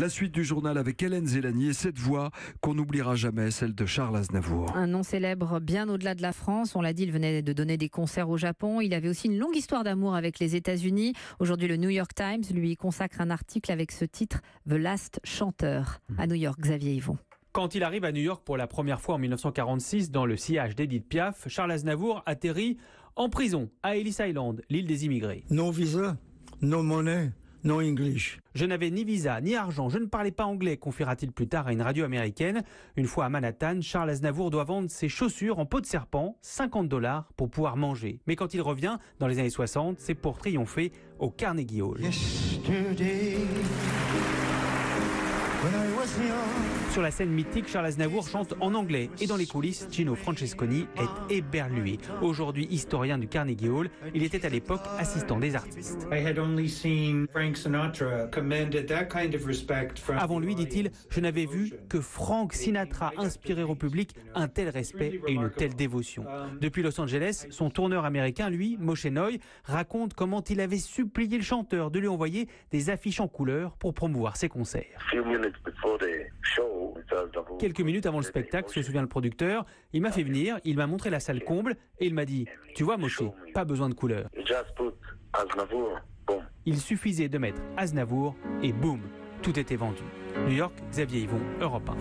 La suite du journal avec Hélène Zélani et cette voix qu'on n'oubliera jamais, celle de Charles Aznavour. Un nom célèbre bien au-delà de la France. On l'a dit, il venait de donner des concerts au Japon. Il avait aussi une longue histoire d'amour avec les États-Unis. Aujourd'hui, le New York Times lui consacre un article avec ce titre « The Last Chanteur » à New York. Xavier Yvon. Quand il arrive à New York pour la première fois en 1946 dans le sillage d'Edith Piaf, Charles Aznavour atterrit en prison à Ellis Island, l'île des immigrés. No visa, no money, no English. Je n'avais ni visa, ni argent, je ne parlais pas anglais, confiera-t-il plus tard à une radio américaine. Une fois à Manhattan, Charles Aznavour doit vendre ses chaussures en peau de serpent, $50 pour pouvoir manger. Mais quand il revient, dans les années 60, c'est pour triompher au Carnegie Hall. Sur la scène mythique, Charles Aznavour chante en anglais et dans les coulisses, Gino Francesconi est éberlué. Aujourd'hui historien du Carnegie Hall, il était à l'époque assistant des artistes. Avant lui, dit-il, je n'avais vu que Frank Sinatra inspirer au public un tel respect et une telle dévotion. Depuis Los Angeles, son tourneur américain, lui, Moshe Noy, raconte comment il avait supplié le chanteur de lui envoyer des affiches en couleur pour promouvoir ses concerts. Quelques minutes avant le spectacle, se souvient le producteur, il m'a fait venir, il m'a montré la salle comble et il m'a dit « Tu vois Moshe, pas besoin de couleur ». Il suffisait de mettre Aznavour et boum, tout était vendu. New York, Xavier Yvon, Europe 1.